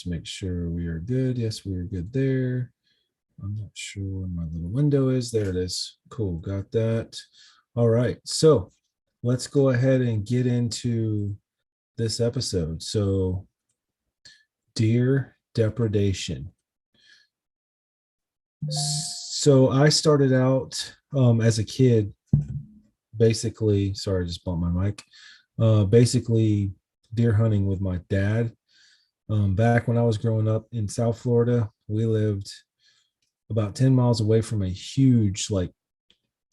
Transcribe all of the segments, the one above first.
to make sure we are good. Yes, we are good there. I'm not sure where my little window is. There it is. Cool. Got that. All right. So let's go ahead and get into this episode. So, deer depredation. So I started out as a kid, basically. Sorry, I just bumped my mic. Basically, deer hunting with my dad. Back when I was growing up in South Florida, we lived about 10 miles away from a huge, like,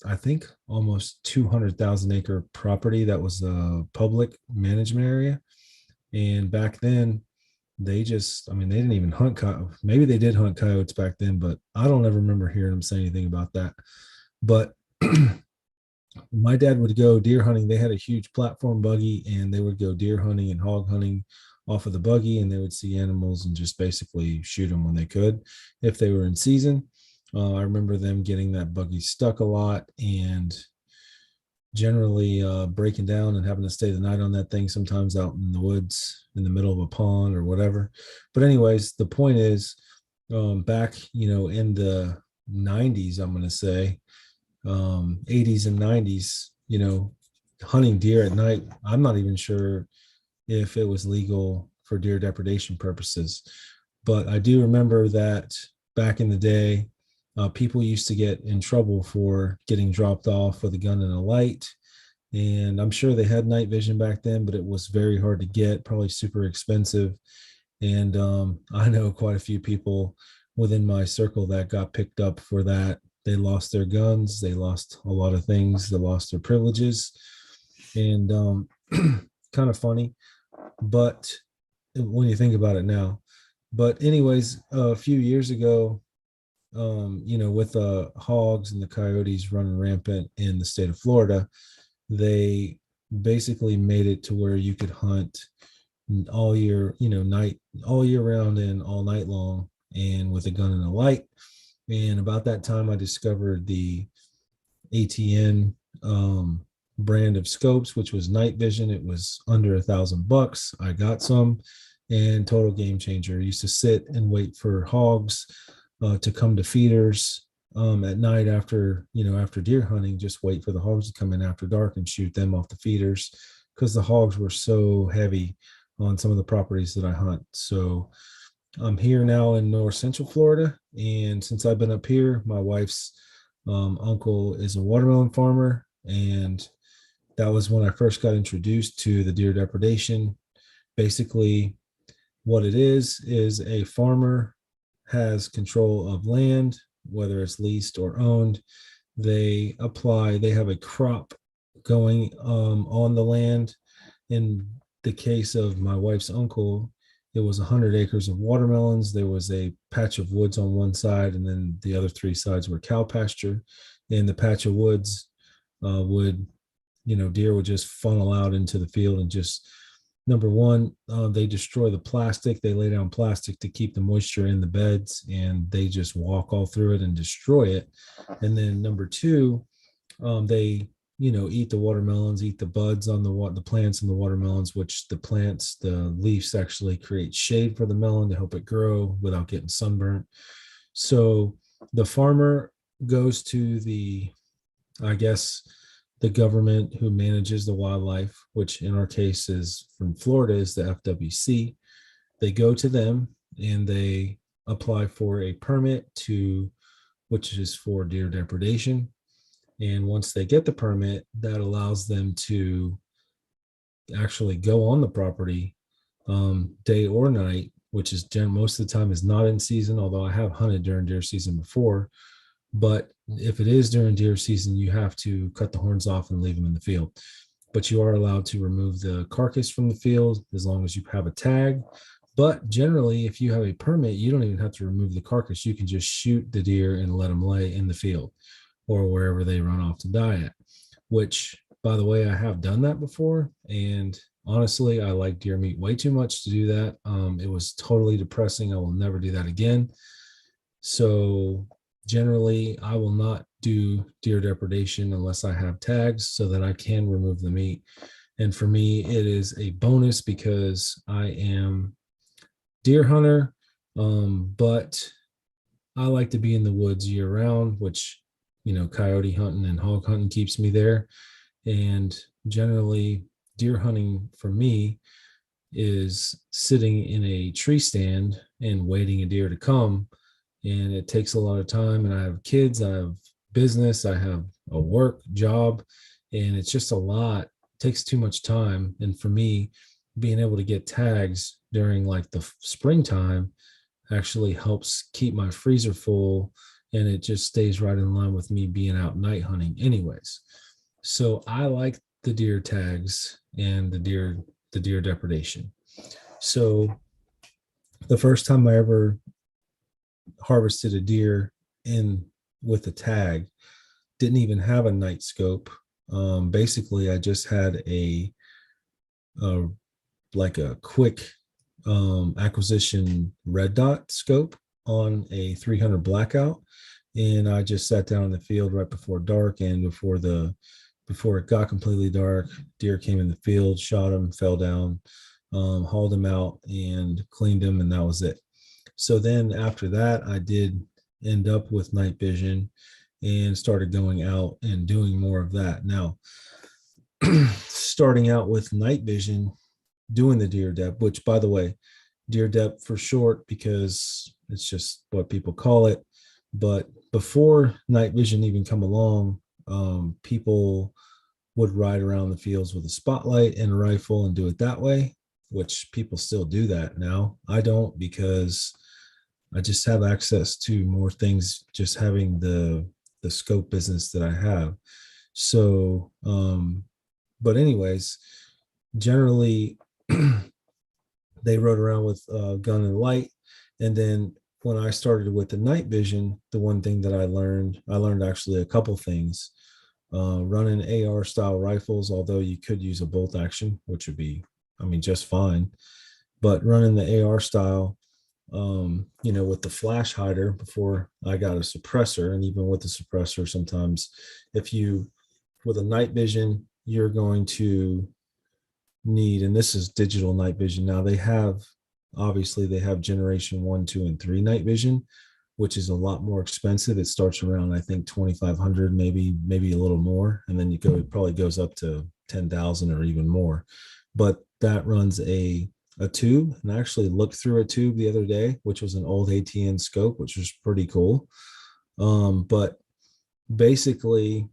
I think almost 200,000 acre property that was a public management area. And back then, I mean, they didn't even hunt coyotes. Maybe they did hunt coyotes back then, but I don't ever remember hearing them say anything about that. But my dad would go deer hunting. They had a huge platform buggy, and they would go deer hunting and hog hunting off of the buggy, and they would see animals and just basically shoot them when they could if they were in season. I remember them getting that buggy stuck a lot and generally breaking down and having to stay the night on that thing, sometimes out in the woods in the middle of a pond or whatever. But anyways, the point is, back in the 90s, I'm going to say 80s and 90s, hunting deer at night, I'm not even sure if it was legal for deer depredation purposes. But I do remember that back in the day, people used to get in trouble for getting dropped off with a gun and a light. And I'm sure they had night vision back then, but it was very hard to get, probably super expensive. And I know quite a few people within my circle that got picked up for that. They lost their guns, they lost a lot of things, they lost their privileges. And kind of funny, but when you think about it now. But anyways, a few years ago, with the hogs and the coyotes running rampant in the state of Florida, they basically made it to where you could hunt all year, night, all year round and all night long, and with a gun and a light. And about that time, I discovered the ATN brand of scopes, which was night vision. It was under $1,000. I got some, and total game changer. I used to sit and wait for hogs to come to feeders at night after deer hunting, just wait for the hogs to come in after dark and shoot them off the feeders because the hogs were so heavy on some of the properties that I hunt. So I'm here now in North Central Florida, and since I've been up here, my wife's uncle is a watermelon farmer, and that was when I first got introduced to the deer depredation. Basically, what it is a farmer has control of land, whether it's leased or owned. They have a crop going on the land. In the case of my wife's uncle, it was 100 acres of watermelons. There was a patch of woods on one side, and then the other three sides were cow pasture. And the patch of woods deer would just funnel out into the field and just, number one, they destroy the plastic. They lay down plastic to keep the moisture in the beds, and they just walk all through it and destroy it. And then number two, they eat the watermelons, eat the buds on the plants and the watermelons, which the leaves actually create shade for the melon to help it grow without getting sunburnt. So the farmer goes to I guess, the government who manages the wildlife, which in our case is from Florida, is the FWC. They go to them and they apply for a permit which is for deer depredation. And once they get the permit, that allows them to actually go on the property day or night, which is most of the time is not in season, although I have hunted during deer season before. But if it is during deer season, you have to cut the horns off and leave them in the field. But you are allowed to remove the carcass from the field as long as you have a tag. But generally, if you have a permit, you don't even have to remove the carcass. You can just shoot the deer and let them lay in the field or wherever they run off to die at, which, by the way, I have done that before. And honestly, I like deer meat way too much to do that. It was totally depressing. I will never do that again. So generally, I will not do deer depredation unless I have tags so that I can remove the meat. And for me, it is a bonus because I am deer hunter, but I like to be in the woods year round, which, coyote hunting and hog hunting keeps me there. And generally, deer hunting for me is sitting in a tree stand and waiting a deer to come. And it takes a lot of time. And I have kids, I have business, I have a work job, and it's just a lot. It takes too much time. And for me, being able to get tags during like the springtime actually helps keep my freezer full, and it just stays right in line with me being out night hunting anyways. So I like the deer tags and the deer depredation. So the first time I ever harvested a deer in with a tag, didn't even have a night scope. Basically, I just had a like a quick acquisition red dot scope on a 300 blackout, and I just sat down in the field right before dark, and before it got completely dark, deer came in the field, shot him, fell down, hauled him out, and cleaned him, and that was it. So then after that, I did end up with night vision and started going out and doing more of that. Now, starting out with night vision, doing the deer depth, which by the way, deer depth for short because it's just what people call it. But before night vision even come along, people would ride around the fields with a spotlight and a rifle and do it that way, which people still do that now. I don't, because I just have access to more things just having the scope business that I have. So but anyways, generally they rode around with gun and light. And then when I started with the night vision, the one thing that I learned actually a couple things. Running AR style rifles, although you could use a bolt action, which would be, I mean, just fine. But running the AR style, with the flash hider before I got a suppressor, and even with the suppressor, sometimes if you, with a night vision, you're going to need, and this is digital night vision. Now obviously they have generation 1, 2, and 3 night vision, which is a lot more expensive. It starts around, I think, 2,500, maybe a little more, and then it probably goes up to 10,000 or even more. But that runs a tube, and I actually looked through a tube the other day, which was an old ATN scope, which was pretty cool. But basically,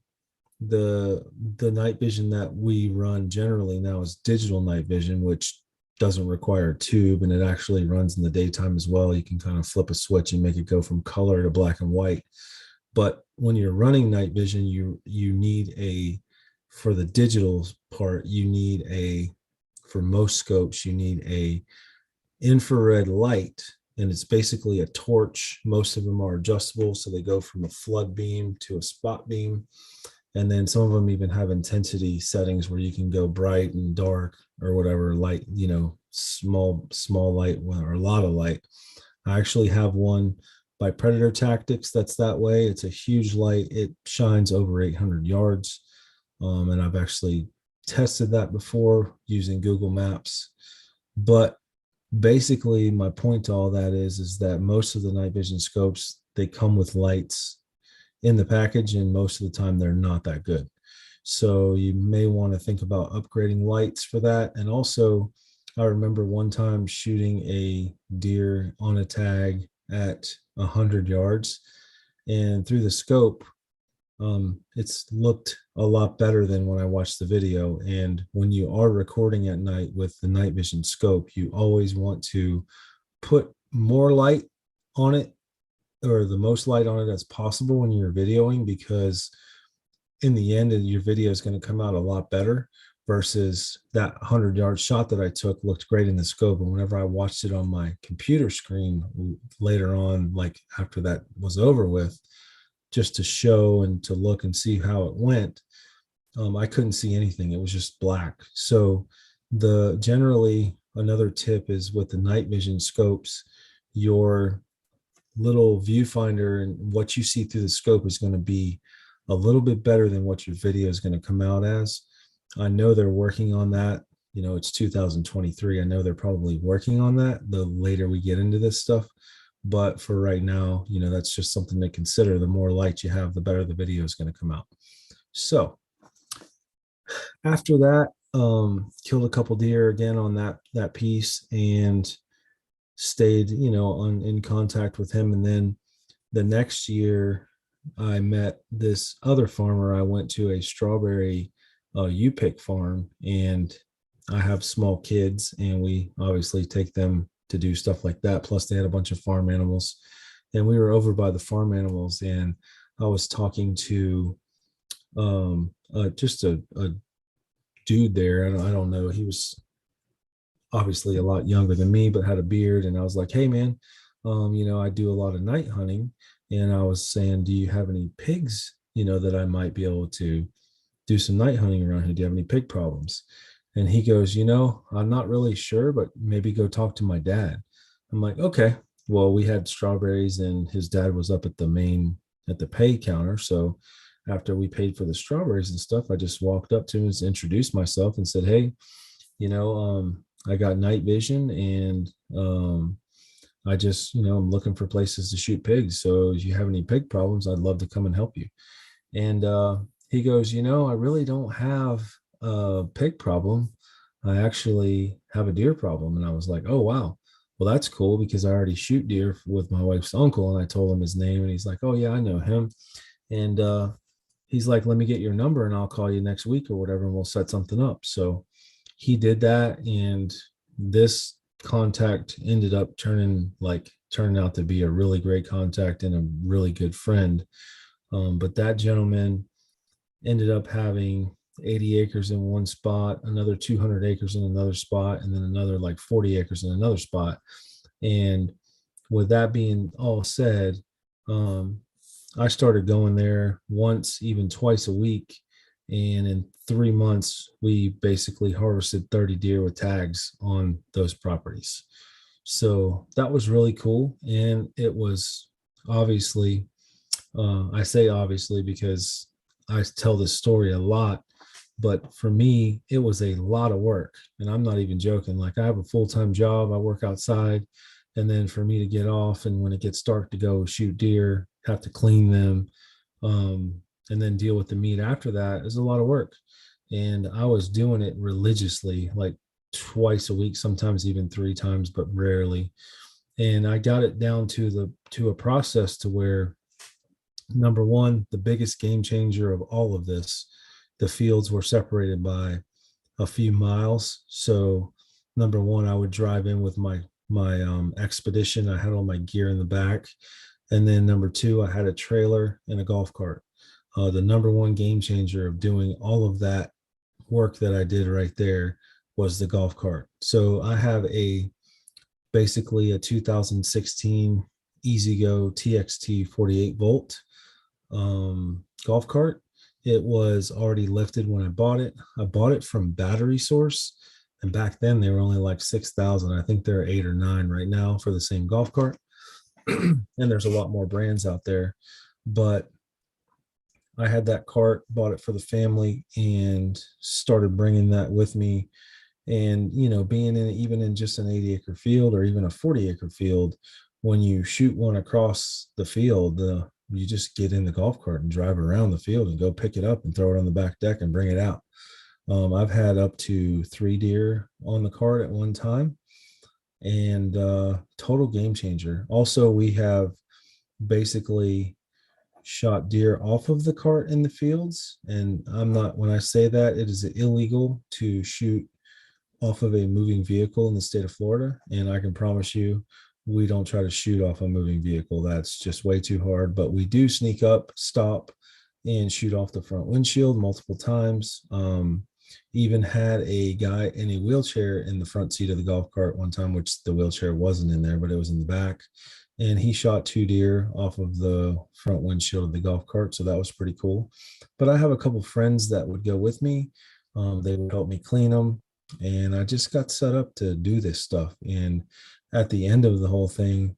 the night vision that we run generally now is digital night vision, which doesn't require a tube, and it actually runs in the daytime as well. You can kind of flip a switch and make it go from color to black and white. But when you're running night vision, you need for the digital part, for most scopes, you need a infrared light, and it's basically a torch. Most of them are adjustable, so they go from a flood beam to a spot beam. And then some of them even have intensity settings where you can go bright and dark or whatever light, small light or a lot of light. I actually have one by Predator Tactics that's that way. It's a huge light. It shines over 800 yards. And I've actually tested that before using Google Maps. But basically, my point to all that is that most of the night vision scopes, they come with lights in the package, and most of the time they're not that good. So you may want to think about upgrading lights for that. And also, I remember one time shooting a deer on a tag at 100 yards, and through the scope, it's looked a lot better than when I watched the video. And when you are recording at night with the night vision scope, you always want to put more light on it, or the most light on it as possible when you're videoing, because in the end, your video is going to come out a lot better versus that 100-yard shot that I took looked great in the scope. And whenever I watched it on my computer screen later on, like after that was over with, just to show and to look and see how it went, I couldn't see anything. It was just black. So generally another tip is with the night vision scopes, your little viewfinder and what you see through the scope is going to be a little bit better than what your video is going to come out as. I know they're working on that. it's 2023. I know they're probably working on that the later we get into this stuff. But for right now, that's just something to consider. The more light you have, the better the video is going to come out. So after that, killed a couple deer again on that piece and stayed, in contact with him. And then the next year, I met this other farmer. I went to a strawberry U-pick farm, and I have small kids, and we obviously take them to do stuff like that. Plus, they had a bunch of farm animals, and we were over by the farm animals, and I was talking to just a dude there. I don't know. He was obviously a lot younger than me, but had a beard. And I was like, hey, man, I do a lot of night hunting. And I was saying, do you have any pigs, that I might be able to do some night hunting around here? Do you have any pig problems? And he goes, I'm not really sure, but maybe go talk to my dad. I'm like, okay. Well, we had strawberries and his dad was up at the pay counter. So after we paid for the strawberries and stuff, I just walked up to him and introduced myself and said, hey, I got night vision, and I just, I'm looking for places to shoot pigs. So if you have any pig problems, I'd love to come and help you. And he goes, I really don't have a pig problem. I actually have a deer problem. And I was like, oh, wow. Well, that's cool, because I already shoot deer with my wife's uncle. And I told him his name, and he's like, oh, yeah, I know him. And he's like, let me get your number and I'll call you next week or whatever, and we'll set something up. So he did that, and this contact ended up turning out to be a really great contact and a really good friend. But that gentleman ended up having 80 acres in one spot, another 200 acres in another spot, and then another like 40 acres in another spot. And with that being all said, I started going there once, even twice a week. And in 3 months, we basically harvested 30 deer with tags on those properties. So that was really cool. And it was obviously, I say obviously because I tell this story a lot, but for me, it was a lot of work. And I'm not even joking. Like, I have a full-time job, I work outside. And then for me to get off, and when it gets dark, to go shoot deer, have to clean them, and then deal with the meat after that is a lot of work. And I was doing it religiously, like twice a week, sometimes even 3 times, but rarely. And I got it down to a process to where, number one, the biggest game changer of all of this, the fields were separated by a few miles. So number one, I would drive in with my expedition. I had all my gear in the back. And then number two, I had a trailer and a golf cart. The number one game changer of doing all of that work that I did right there was the golf cart. So I have basically a 2016 EasyGo TXT 48 volt golf cart. It was already lifted when I bought it. I bought it from Battery Source, and back then they were only like 6,000. I think they're 8 or 9 right now for the same golf cart. And there's a lot more brands out there, but I had that cart, bought it for the family, and started bringing that with me. And, being even in just an 80-acre field or even a 40-acre field, when you shoot one across the field, you just get in the golf cart and drive around the field and go pick it up and throw it on the back deck and bring it out. I've had up to 3 deer on the cart at one time, and total game changer. Also, we have basically shot deer off of the cart in the fields. And when I say that, it is illegal to shoot off of a moving vehicle in the state of Florida. And I can promise you, we don't try to shoot off a moving vehicle. That's just way too hard. But we do sneak up, stop, and shoot off the front windshield multiple times. Even had a guy in a wheelchair in the front seat of the golf cart one time, which the wheelchair wasn't in there, but it was in the back. And he shot 2 deer off of the front windshield of the golf cart. So that was pretty cool. But I have a couple friends that would go with me. They would help me clean them. And I just got set up to do this stuff. And at the end of the whole thing,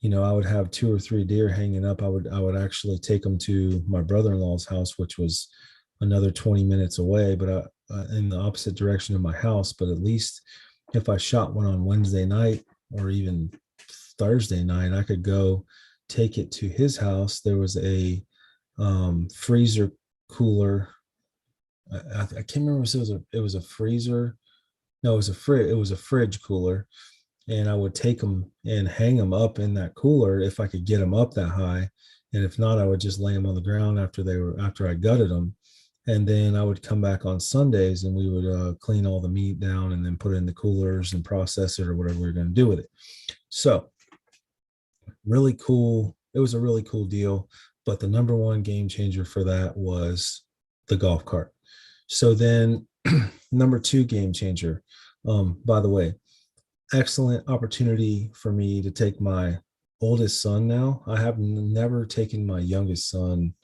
I would have 2 or 3 deer hanging up. I would actually take them to my brother-in-law's house, which was another 20 minutes away. But in the opposite direction of my house, but at least if I shot one on Wednesday night or even Thursday night, I could go take it to his house. There was a freezer cooler. I can't remember if it was a freezer. No, it was a fridge cooler, and I would take them and hang them up in that cooler if I could get them up that high, and if not, I would just lay them on the ground after I gutted them, and then I would come back on Sundays and we would clean all the meat down and then put it in the coolers and process it or whatever we are going to do with it. So really cool. It was a really cool deal. But the number one game changer for that was the golf cart. So then, number two game changer. By the way, excellent opportunity for me to take my oldest son now. I have never taken my youngest son,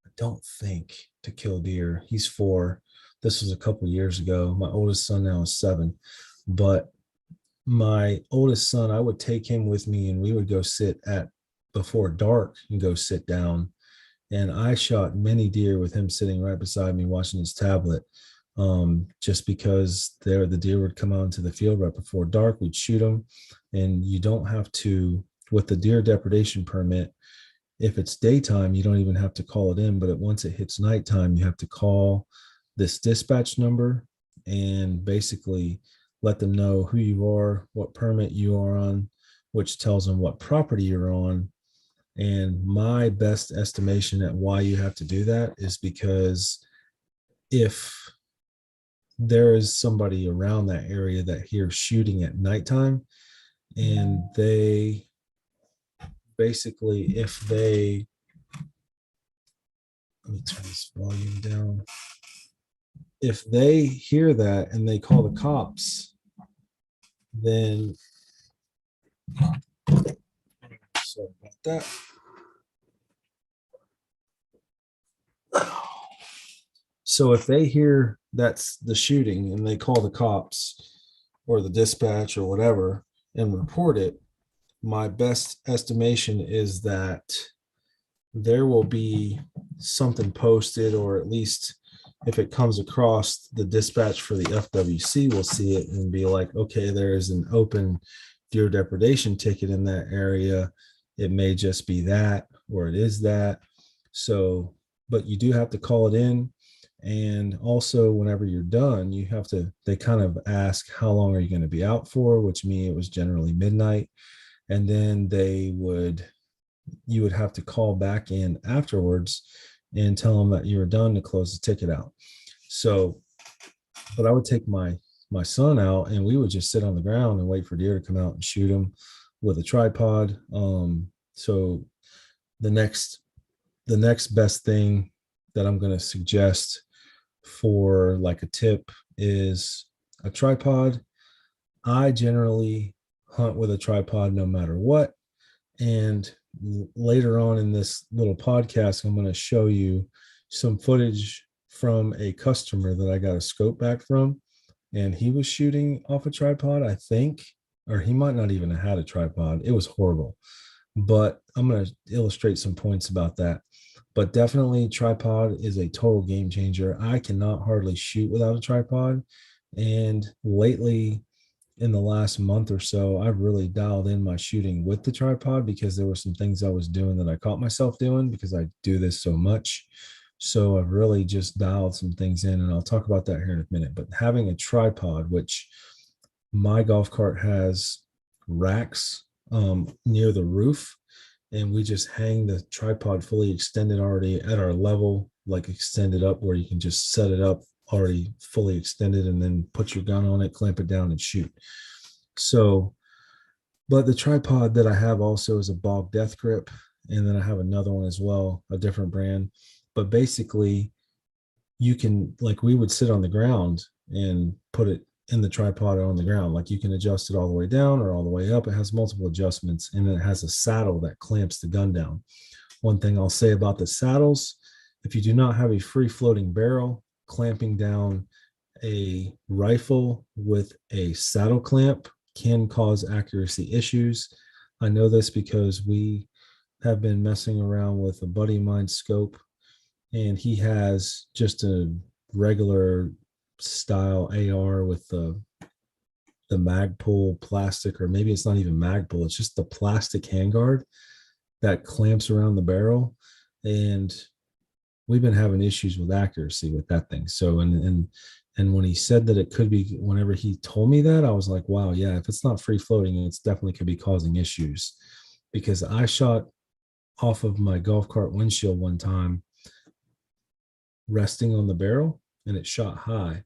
I don't think, to kill deer. He's 4. This was a couple years ago. My oldest son now is 7. But my oldest son, I would take him with me and we would go sit at before dark and go sit down. And I shot many deer with him sitting right beside me watching his tablet. Just because the deer would come out into the field right before dark, we'd shoot them. And you don't have to, with the deer depredation permit, if it's daytime, you don't even have to call it in. But once it hits nighttime, you have to call this dispatch number and basically let them know who you are, what permit you are on, which tells them what property you're on. And my best estimation at why you have to do that is because if there is somebody around that area that hears shooting at nighttime, and they basically, if they, let me turn this volume down. If they hear that and they call the cops, then sorry about that. So if they hear that's the shooting and they call the cops or the dispatch or whatever and report it, my best estimation is that there will be something posted, or at least if it comes across, the dispatch for the FWC will see it and be like, okay, there is an open deer depredation ticket in that area. It may just be that, or it is that. So, but you do have to call it in. And also, whenever you're done, they kind of ask, how long are you going to be out for? Which me, it was generally midnight. And then you would have to call back in afterwards and tell them that you were done to close the ticket out. So, but I would take my son out and we would just sit on the ground and wait for deer to come out and shoot them with a tripod. So the next best thing that I'm going to suggest for like a tip is a tripod. I generally hunt with a tripod no matter what. And later on in this little podcast, I'm going to show you some footage from a customer that I got a scope back from. And he was shooting off a tripod, I think, or he might not even have had a tripod. It was horrible. But I'm going to illustrate some points about that. But definitely tripod is a total game changer. I cannot hardly shoot without a tripod. And lately, in the last month or so, I've really dialed in my shooting with the tripod because there were some things I was doing that I caught myself doing because I do this so much. So I've really just dialed some things in, and I'll talk about that here in a minute. But having a tripod, which my golf cart has racks near the roof, and we just hang the tripod fully extended already at our level, like extended up where you can just set it up already fully extended and then put your gun on it, clamp it down and shoot. So, but the tripod that I have also is a Bog Death Grip. And then I have another one as well, a different brand. But basically you can, like, we would sit on the ground and put it in the tripod on the ground. Like, you can adjust it all the way down or all the way up. It has multiple adjustments, and then it has a saddle that clamps the gun down. One thing I'll say about the saddles, if you do not have a free floating barrel, clamping down a rifle with a saddle clamp can cause accuracy issues. I know this because we have been messing around with a buddy of mine's scope, and he has just a regular style AR with the Magpul plastic, or maybe it's not even Magpul, it's just the plastic handguard that clamps around the barrel. And we've been having issues with accuracy with that thing. So and when he said that it could be, whenever he told me that, I was like, wow, yeah, if it's not free floating, it's definitely could be causing issues. Because I shot off of my golf cart windshield one time resting on the barrel, and it shot high.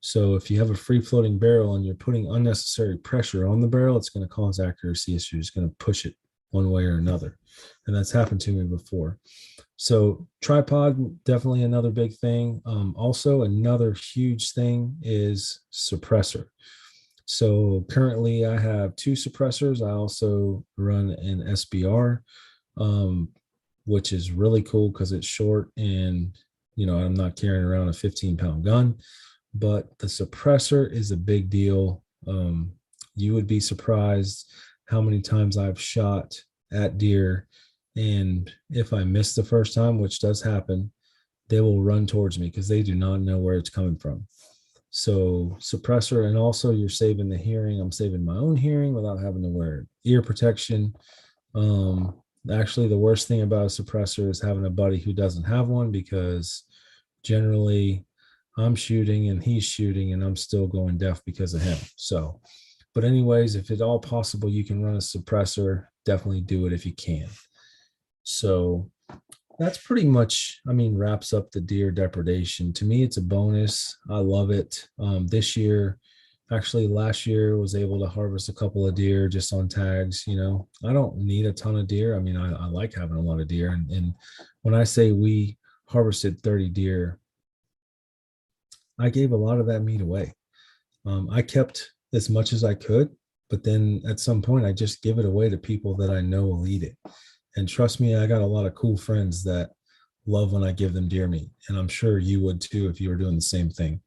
So if you have a free floating barrel and you're putting unnecessary pressure on the barrel, it's going to cause accuracy issues. It's going to push it one way or another. And that's happened to me before. So tripod, definitely another big thing. Also, another huge thing is suppressor. So currently I have two suppressors. I also run an SBR, um, which is really cool because it's short and, I'm not carrying around a 15-pound gun, but the suppressor is a big deal. You would be surprised how many times I've shot at deer, and if I miss the first time, which does happen, they will run towards me because they do not know where it's coming from. So suppressor, and also you're saving the hearing. I'm saving my own hearing without having to wear ear protection. Um, Actually, the worst thing about a suppressor is having a buddy who doesn't have one, because generally I'm shooting and he's shooting and I'm still going deaf because of him. So, but anyways, if at all possible, you can run a suppressor, definitely do it if you can. So that's pretty much, wraps up the deer depredation. To me, it's a bonus. I love it. This year, actually last year, was able to harvest a couple of deer just on tags. I don't need a ton of deer. I like having a lot of deer. And when I say we harvested 30 deer, I gave a lot of that meat away. I kept as much as I could, but then at some point I just give it away to people that I know will eat it. And trust me, I got a lot of cool friends that love when I give them deer meat. And I'm sure you would too if you were doing the same thing.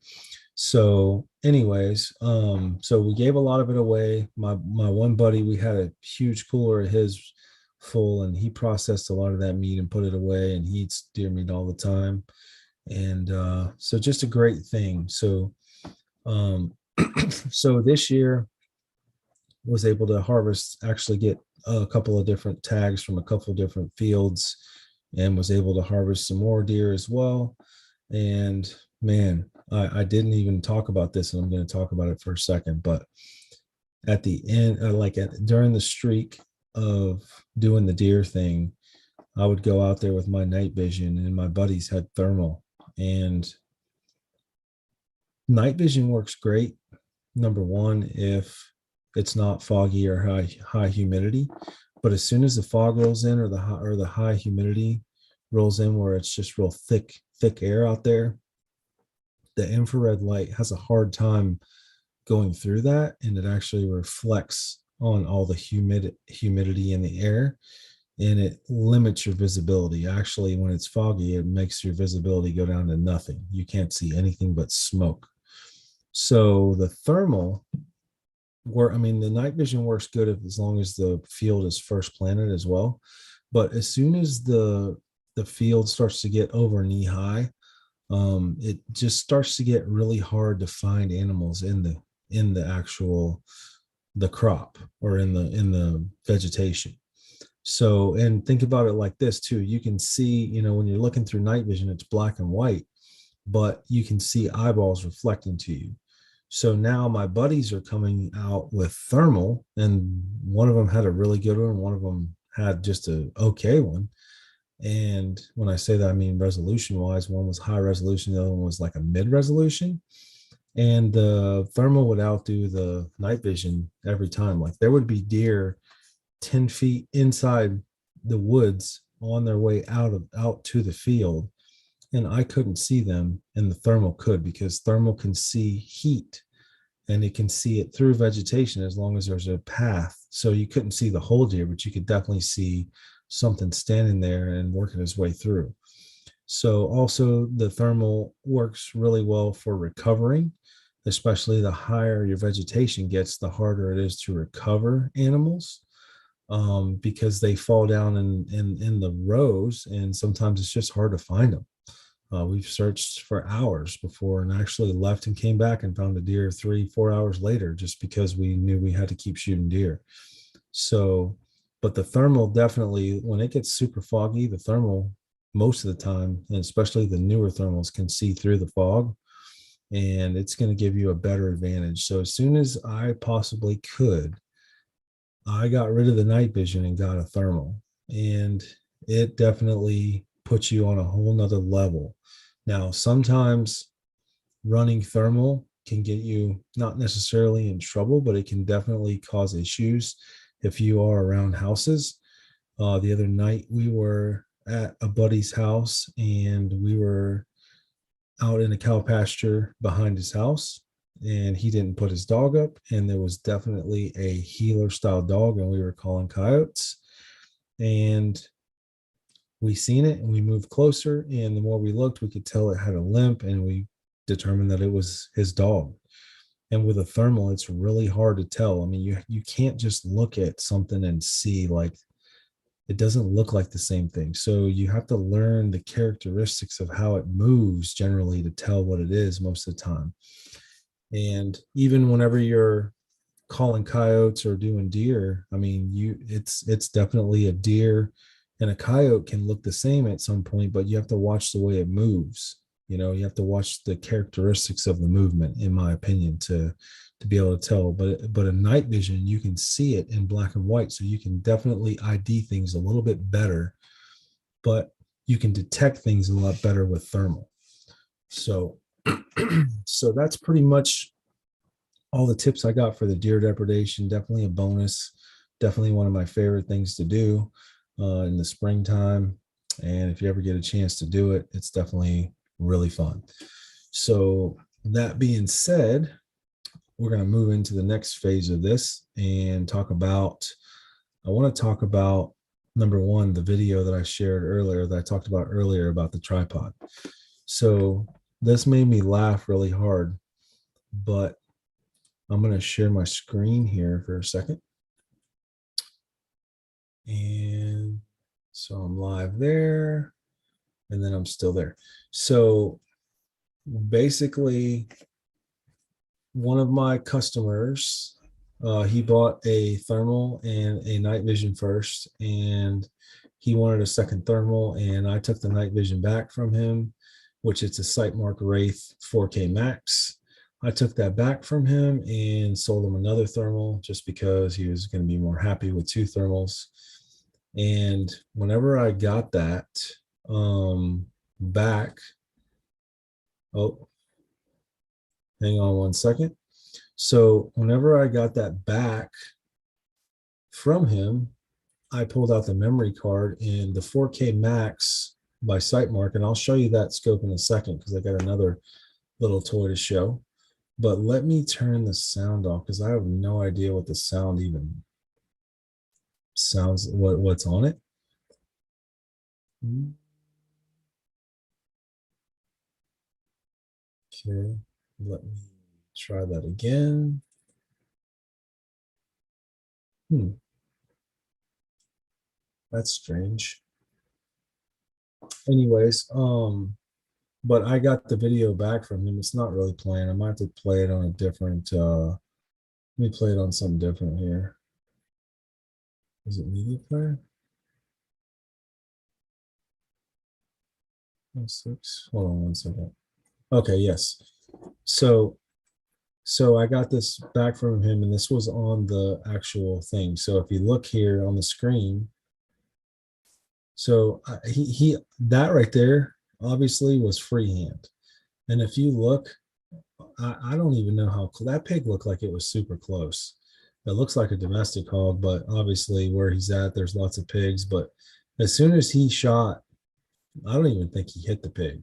So, anyways, so we gave a lot of it away. My one buddy, we had a huge cooler of his full, and he processed a lot of that meat and put it away, and he eats deer meat all the time. And so just a great thing. So um so this year was able to harvest, actually get a couple of different tags from a couple of different fields, and was able to harvest some more deer as well. And man, I didn't even talk about this, and I'm going to talk about it for a second. But at the end, during the streak of doing the deer thing, I would go out there with my night vision, and my buddies had thermal. And night vision works great, number one, if it's not foggy or high humidity. But as soon as the fog rolls in, or the high humidity rolls in, where it's just real thick air out there, the infrared light has a hard time going through that, and it actually reflects on all the humidity in the air, and it limits your visibility. Actually, when it's foggy, it makes your visibility go down to nothing. You can't see anything but smoke. So the thermal the night vision works good as long as the field is first planted as well. But as soon as the field starts to get over knee high, it just starts to get really hard to find animals in the actual the crop, or in the vegetation. So, and think about it like this too. You can see, when you're looking through night vision, it's black and white, but you can see eyeballs reflecting to you. So now my buddies are coming out with thermal, and one of them had a really good one. One of them had just a okay one. And when I say that, I mean resolution wise, one was high resolution, the other one was like a mid resolution. And the thermal would outdo the night vision every time. Like there would be deer 10 feet inside the woods on their way out to the field, and I couldn't see them, and the thermal could, because thermal can see heat, and it can see it through vegetation as long as there's a path. So you couldn't see the whole deer, but you could definitely see something standing there and working its way through. So also the thermal works really well for recovering, especially the higher your vegetation gets, the harder it is to recover animals, because they fall down in the rows, and sometimes it's just hard to find them. We've searched for hours before and actually left and came back and found a deer 3, 4 hours later just because we knew we had to keep shooting deer. So, but the thermal definitely, when it gets super foggy, the thermal most of the time, and especially the newer thermals, can see through the fog and it's going to give you a better advantage. So, as soon as I possibly could, I got rid of the night vision and got a thermal, and it definitely puts you on a whole nother level. Now, sometimes running thermal can get you not necessarily in trouble, but it can definitely cause issues if you are around houses. The other night we were at a buddy's house and we were out in a cow pasture behind his house, and he didn't put his dog up, and there was definitely a healer style dog, and we were calling coyotes, and we seen it and we moved closer, and the more we looked we could tell it had a limp, and we determined that it was his dog. And with a thermal it's really hard to tell. I mean, you can't just look at something and see, like, it doesn't look like the same thing. So you have to learn the characteristics of how it moves generally to tell what it is most of the time. And even whenever you're calling coyotes or doing deer, I mean, it's definitely a deer, and a coyote can look the same at some point, but you have to watch the way it moves. You have to watch the characteristics of the movement, in my opinion, to be able to tell. But a night vision, you can see it in black and white, so you can definitely ID things a little bit better, but you can detect things a lot better with thermal. So so that's pretty much all the tips I got for the deer depredation. Definitely a bonus. Definitely one of my favorite things to do in the springtime. And if you ever get a chance to do it, it's definitely really fun. So that being said, we're going to move into the next phase of this and I want to talk about number one, the video that I shared earlier, that I talked about earlier about the tripod. So this made me laugh really hard, but I'm going to share my screen here for a second. And so I'm live there, and then I'm still there. So basically, one of my customers, he bought a thermal and a night vision first, and he wanted a second thermal, and I took the night vision back from him, which it's a Sightmark Wraith 4K Max. I took that back from him and sold him another thermal just because he was going to be more happy with two thermals. And whenever I got that back, oh, hang on one second. So whenever I got that back from him, I pulled out the memory card and the 4K Max by Sightmark, and I'll show you that scope in a second because I got another little toy to show. But let me turn the sound off because I have no idea what the sound even sounds, what's on it. Okay, let me try that again. That's strange. Anyways, but I got the video back from him. It's not really playing. I might have to play it on a different let me play it on something different here. Is it media player? Oh, six. Hold on one second. Okay, yes. So so I got this back from him, and this was on the actual thing. So if you look here on the screen, so he that right there obviously was freehand. And if you look, I don't even know how that pig looked like it was super close. It looks like a domestic hog, but obviously where he's at, there's lots of pigs. But as soon as he shot, I don't even think he hit the pig.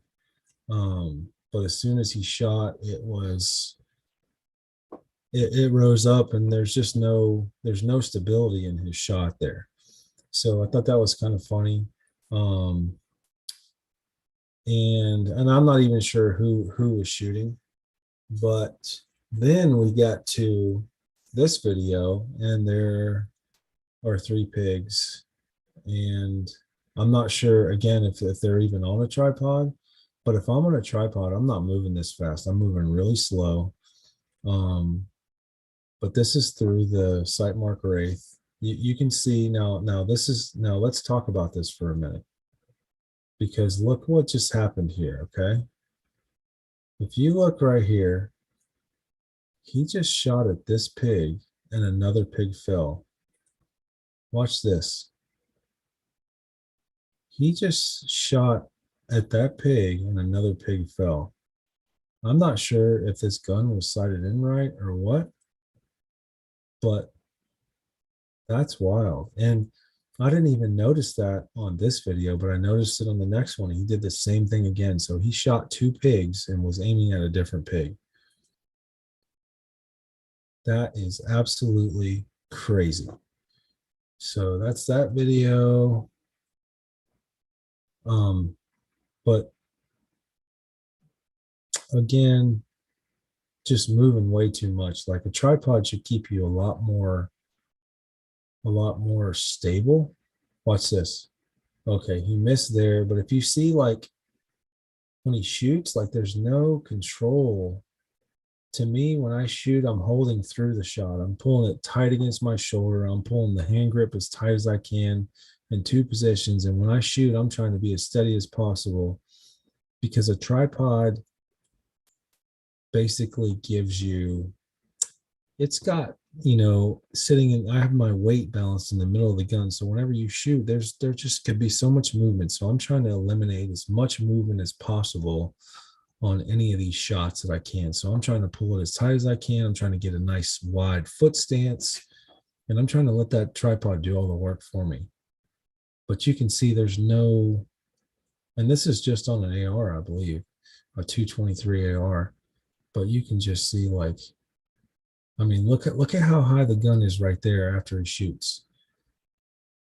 But as soon as he shot, it rose up, and there's no stability in his shot there. So I thought that was kind of funny. Um, and I'm not even sure who was shooting. But then we got to this video, and there are three pigs. And I'm not sure, again, if they're even on a tripod, But if I'm on a tripod, I'm not moving this fast. I'm moving really slow. Um, but this is through the sight marker eighth. You can see now this is now let's talk about this for a minute because look what just happened here. Okay. If you look right here, he just shot at this pig and another pig fell. Watch this. He just shot at that pig and another pig fell. I'm not sure if this gun was sighted in right or what, but that's wild. And I didn't even notice that on this video, but I noticed it on the next one. He did the same thing again. So he shot two pigs and was aiming at a different pig. That is absolutely crazy. So that's that video. But again, just moving way too much. Like a tripod should keep you a lot more stable. Watch this. Okay, he missed there, but if you see like when he shoots, like there's no control. To me, when I shoot, I'm holding through the shot. I'm pulling it tight against my shoulder. I'm pulling the hand grip as tight as I can in two positions. And when I shoot, I'm trying to be as steady as possible because a tripod basically gives you, it's got, sitting in, I have my weight balanced in the middle of the gun. So whenever you shoot, there just could be so much movement. So I'm trying to eliminate as much movement as possible on any of these shots that I can. So I'm trying to pull it as tight as I can. I'm trying to get a nice wide foot stance, and I'm trying to let that tripod do all the work for me. But you can see there's no, and this is just on an AR, I believe, a 223 AR. But you can just see like, I mean, look at how high the gun is right there after he shoots.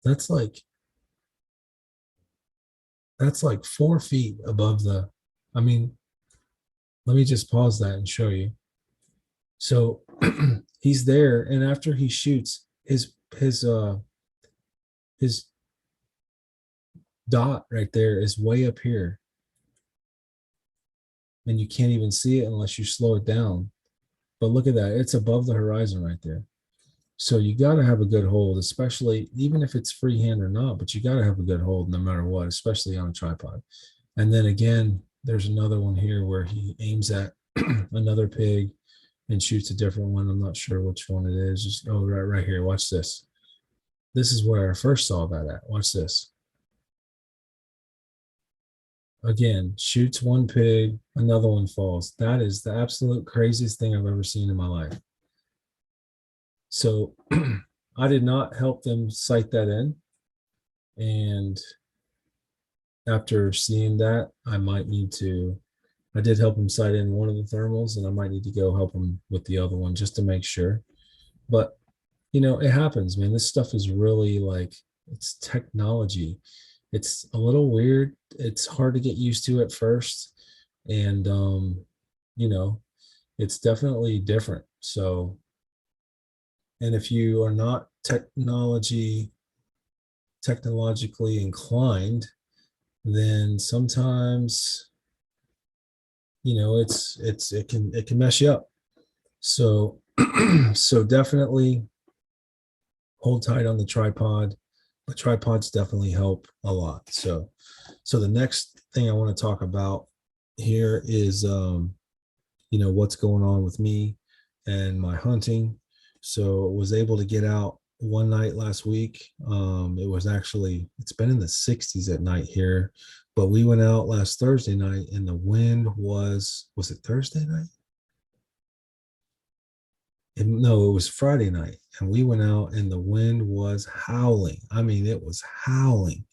That's like 4 feet above the, I mean, let me just pause that and show you. So he's there, and after he shoots, his dot right there is way up here, and you can't even see it unless you slow it down. But look at that, it's above the horizon right there. So you got to have a good hold, especially even if it's freehand or not, but you got to have a good hold no matter what, especially on a tripod. And then again, there's another one here where he aims at another pig and shoots a different one. I'm not sure which one it is. Just right here. Watch this. This is where I first saw that at. Watch this. Again, shoots one pig, another one falls. That is the absolute craziest thing I've ever seen in my life. So I did not help them sight that in. And after seeing that, I did help him sight in one of the thermals, and I might need to go help him with the other one just to make sure. But, it happens, man. This stuff is really like, it's technology. It's a little weird. It's hard to get used to at first. And, it's definitely different. So, and if you are not technologically inclined, then sometimes, it can mess you up. So, so definitely hold tight on the tripod. But tripods definitely help a lot. So the next thing I want to talk about here is, what's going on with me and my hunting. So was able to get out one night last week. It's been in the 60s at night here, but we went out last Thursday night and the wind was it Thursday night? No, it was Friday night, and we went out and the wind was howling. I mean, it was howling.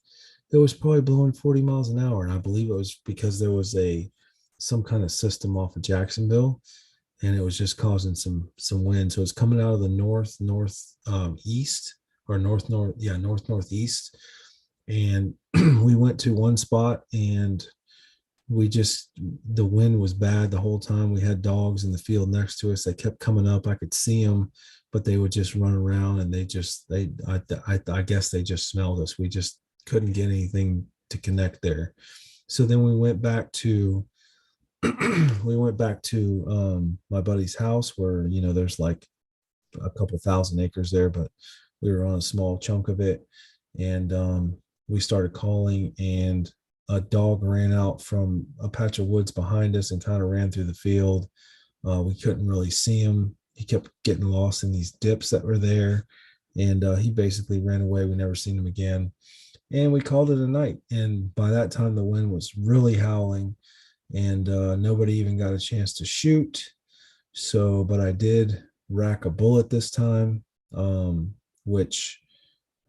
It was probably blowing 40 miles an hour, and I believe it was because there was some kind of system off of Jacksonville, and it was just causing some wind. So it's coming out of the east, or northeast. And we went to one spot, and the wind was bad the whole time. We had dogs in the field next to us. They kept coming up. I could see them, but they would just run around, and I guess they just smelled us. We just couldn't get anything to connect there. So then we went back to my buddy's house where, there's like a couple thousand acres there, but we were on a small chunk of it. And we started calling, and a dog ran out from a patch of woods behind us and kind of ran through the field. We couldn't really see him. He kept getting lost in these dips that were there. And he basically ran away. We never seen him again. And we called it a night. And by that time, the wind was really howling, and nobody even got a chance to shoot. So, but I did rack a bullet this time, which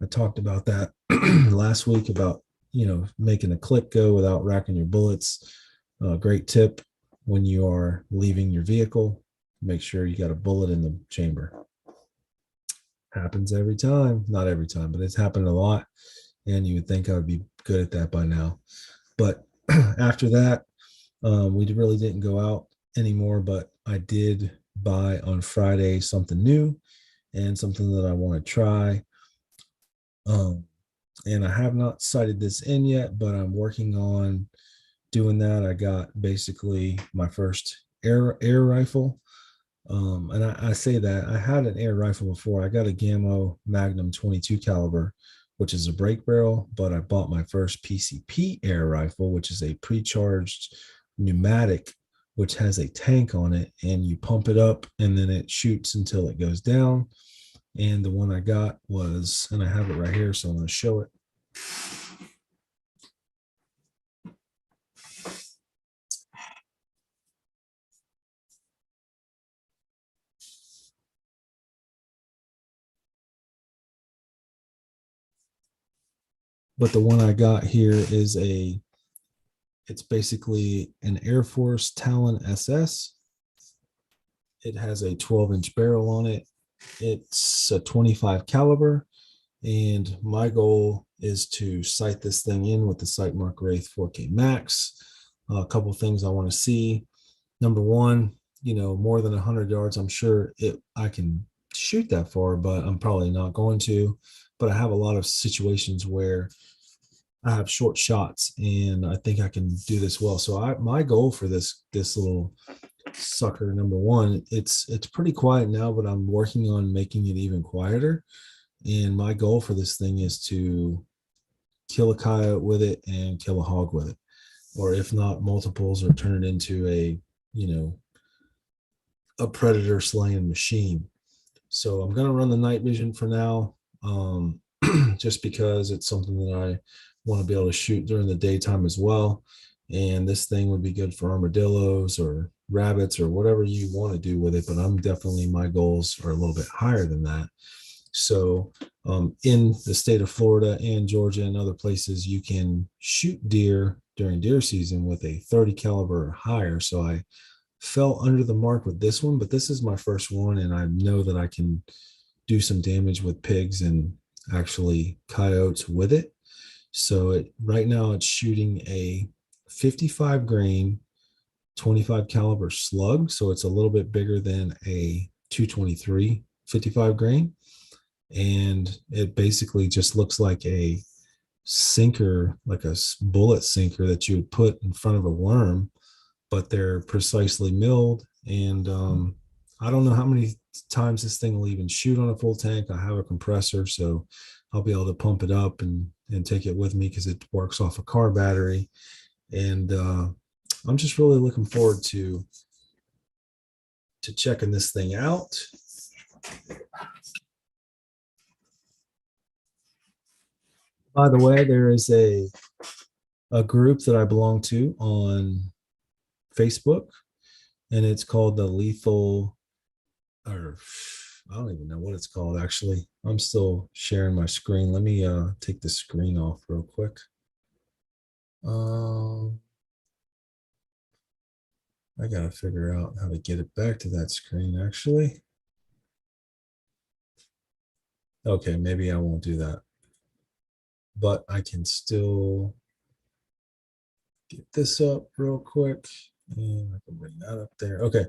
I talked about that last week about, making a clip go without racking your bullets. Great tip when you are leaving your vehicle. Make sure you got a bullet in the chamber. Happens every time. Not every time, but it's happened a lot. And you would think I would be good at that by now. But after that, we really didn't go out anymore, but I did buy on Friday something new and something that I want to try. And I have not sighted this in yet, but I'm working on doing that. I got basically my first air rifle. And I say that I had an air rifle before. I got a Gammo Magnum 22 caliber, which is a break barrel, but I bought my first PCP air rifle, which is a pre-charged pneumatic, which has a tank on it, and you pump it up and then it shoots until it goes down. And the one I got was, and I have it right here, so I'm going to show it. But the one I got here is it's basically an Air Force Talon SS. It has a 12-inch barrel on it. It's a 25 caliber. And my goal is to sight this thing in with the Sightmark Wraith 4K Max. A couple of things I want to see. Number one, more than 100 yards, I'm sure I can shoot that far, but I'm probably not going to. But I have a lot of situations where I have short shots, and I think I can do this well. So my goal for this little sucker, number one, it's pretty quiet now, but I'm working on making it even quieter. And my goal for this thing is to kill a coyote with it and kill a hog with it, or if not multiples, or turn it into a predator slaying machine. So I'm going to run the night vision for now, just because it's something that I want to be able to shoot during the daytime as well. And this thing would be good for armadillos or rabbits or whatever you want to do with it. But my goals are a little bit higher than that. So in the state of Florida and Georgia and other places, you can shoot deer during deer season with a 30 caliber or higher. So I fell under the mark with this one, but this is my first one, and I know that I can do some damage with pigs and actually coyotes with it. So right now it's shooting a 55 grain 25 caliber slug. So it's a little bit bigger than a 223 55 grain. And it basically just looks like a sinker, like a bullet sinker that you would put in front of a worm, but they're precisely milled. And I don't know how many times this thing will even shoot on a full tank. I have a compressor, so I'll be able to pump it up and take it with me because it works off a car battery. And I'm just really looking forward to checking this thing out. By the way, there is a group that I belong to on Facebook, and it's called the Lethal, or I don't even know what it's called, actually. I'm still sharing my screen. Let me take the screen off real quick. I gotta figure out how to get it back to that screen, actually. Okay, maybe I won't do that, but I can still get this up real quick, and I can bring that up there. Okay,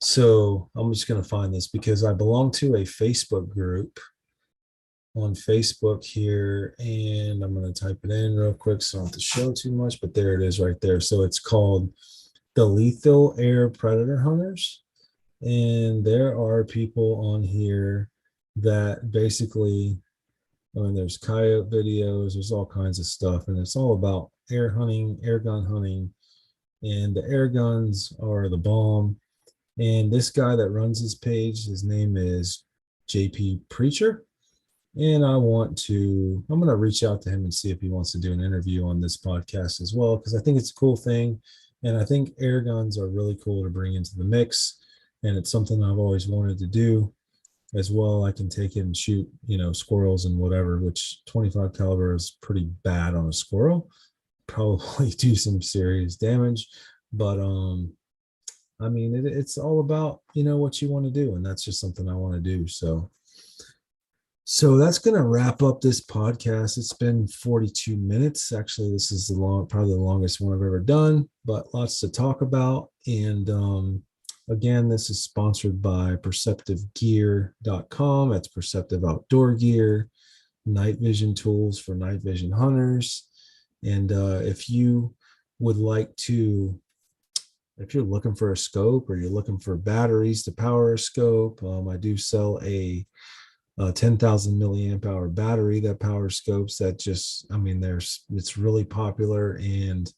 so I'm just gonna find this because I belong to a Facebook group on Facebook here, and I'm going to type it in real quick so I don't have to show too much, but there it is right there. So it's called the Lethal Air Predator Hunters. And there are people on here that basically, I mean, there's coyote videos, there's all kinds of stuff, and it's all about air hunting, air gun hunting, and the air guns are the bomb. And this guy that runs his page, his name is JP Preacher. And I'm going to reach out to him and see if he wants to do an interview on this podcast as well, because I think it's a cool thing. And I think air guns are really cool to bring into the mix. And it's something I've always wanted to do as well. I can take it and shoot, squirrels and whatever, which 25 caliber is pretty bad on a squirrel, probably do some serious damage. But, I mean, it's all about, what you want to do. And that's just something I want to do. So that's going to wrap up this podcast. It's been 42 minutes. Actually, this is probably the longest one I've ever done, but lots to talk about. And again, this is sponsored by perceptivegear.com. That's Perceptive Outdoor Gear, night vision tools for night vision hunters. And if you would like to, if you're looking for a scope or you're looking for batteries to power a scope, I do sell a 10,000 milliamp hour battery that powers scopes. That just, I mean, it's really popular, and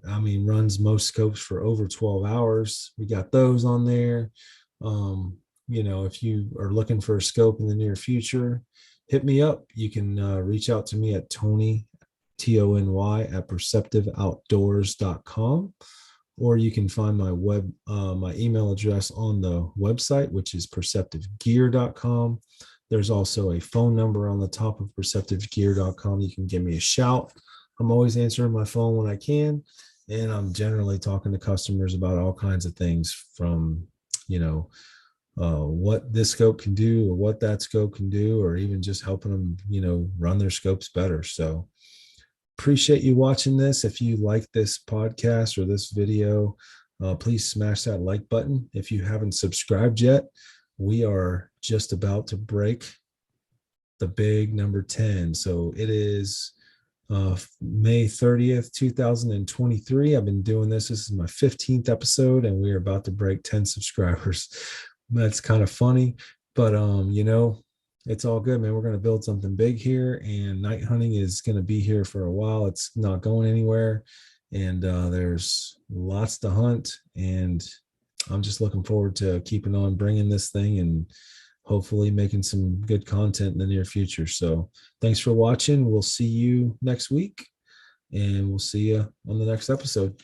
I mean, runs most scopes for over 12 hours. We got those on there. If you are looking for a scope in the near future, hit me up. You can reach out to me at Tony, Tony at perceptiveoutdoors.com, or you can find my my email address on the website, which is perceptivegear.com. There's also a phone number on the top of perceptivegear.com. You can give me a shout. I'm always answering my phone when I can. And I'm generally talking to customers about all kinds of things from, what this scope can do or what that scope can do, or even just helping them, run their scopes better. So appreciate you watching this. If you like this podcast or this video, please smash that like button. If you haven't subscribed yet, we are just about to break the big number 10. So it is May 30th, 2023. I've been doing this. This is my 15th episode, and we are about to break 10 subscribers. That's kind of funny, but it's all good, man. We're going to build something big here, and night hunting is going to be here for a while. It's not going anywhere, and there's lots to hunt, and I'm just looking forward to keeping on bringing this thing and hopefully making some good content in the near future. So thanks for watching. We'll see you next week, and we'll see you on the next episode.